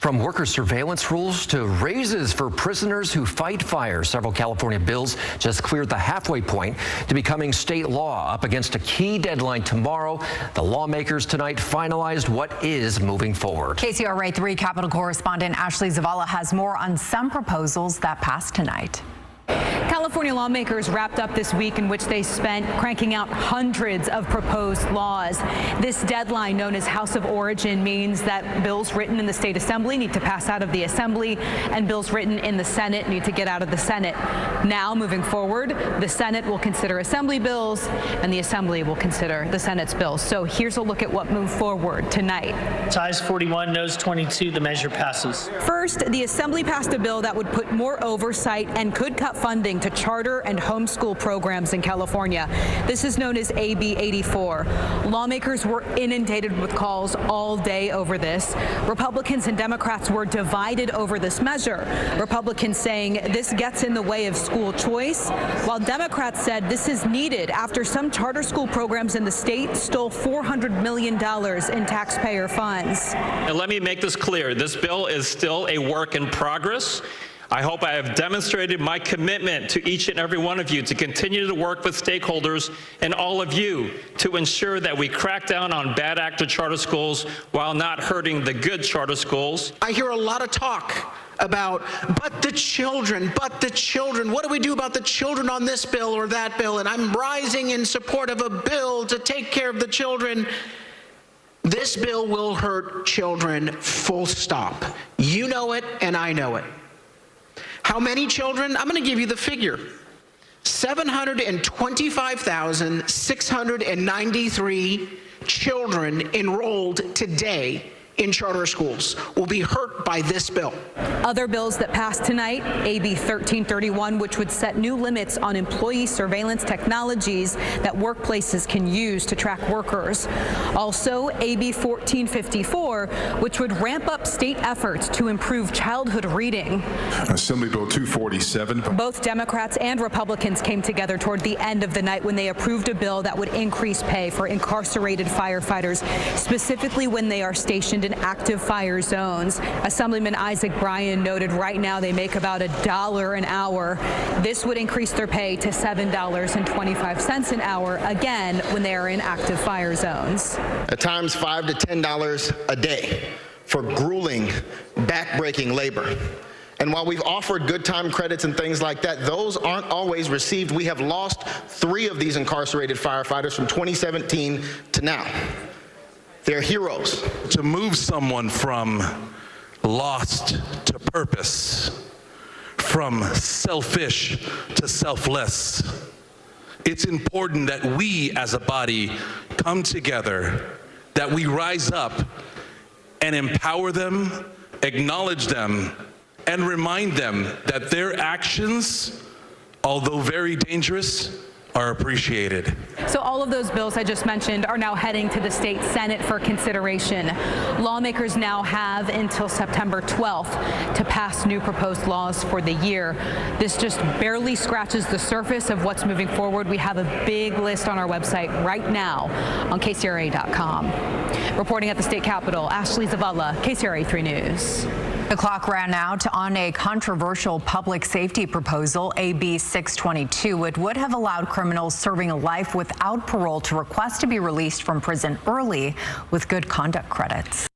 From worker surveillance rules to raises for prisoners who fight fire, several California bills just cleared the halfway point to becoming state law. Up against a key deadline tomorrow, the lawmakers tonight finalized what is moving forward. KCRA 3 Capitol correspondent Ashley Zavala has more on some proposals that passed tonight. California lawmakers wrapped up this week in which they spent cranking out hundreds of proposed laws. This deadline, known as House of Origin, means that bills written in the state assembly need to pass out of the assembly and bills written in the Senate need to get out of the Senate. Now, moving forward, the Senate will consider assembly bills and the assembly will consider the Senate's bills. So here's a look at what moved forward tonight. Ayes 41, noes 22. The measure passes. First, the assembly passed a bill that would put more oversight and could cut funding to charter and homeschool programs in California. This is known as AB 84. Lawmakers were inundated with calls all day over this. Republicans and Democrats were divided over this measure. Republicans saying this gets in the way of school choice, while Democrats said this is needed after some charter school programs in the state stole $400 million in taxpayer funds. And let me make this clear. This bill is still a work in progress. I hope I have demonstrated my commitment to each and every one of you to continue to work with stakeholders and all of you to ensure that we crack down on bad actor charter schools while not hurting the good charter schools. I hear a lot of talk about, but the children, what do we do about the children on this bill or that bill? And I'm rising in support of a bill to take care of the children. This bill will hurt children, full stop. You know it, and I know it. How many children? I'm going to give you the figure. 725,693 children enrolled today in charter schools will be hurt by this bill. Other bills that passed tonight, AB 1331, which would set new limits on employee surveillance technologies that workplaces can use to track workers. Also, AB 1454, which would ramp up state efforts to improve childhood reading. Assembly Bill 247. Both Democrats and Republicans came together toward the end of the night when they approved a bill that would increase pay for incarcerated firefighters, specifically when they are stationed in active fire zones. Assemblyman Isaac Bryan noted right now they make about $1 an hour. This would increase their pay to $7.25 an hour, again, when they are in active fire zones. At times $5 to $10 a day for grueling, back-breaking labor. And while we've offered good time credits and things like that, those aren't always received. We have lost 3 of these incarcerated firefighters from 2017 to now. They're heroes. To move someone from lost to purpose, from selfish to selfless, it's important that we as a body come together, that we rise up and empower them, acknowledge them, and remind them that their actions, although very dangerous, are appreciated. So all of those bills I just mentioned are now heading to the state Senate for consideration. Lawmakers now have until September 12th to pass new proposed laws for the year. This just barely scratches the surface of what's moving forward. We have a big list on our website right now on KCRA.com. Reporting at the state capitol, Ashley Zavala, KCRA 3 News. The clock ran out on a controversial public safety proposal, AB 622. It would have allowed criminals serving a life without parole to request to be released from prison early with good conduct credits.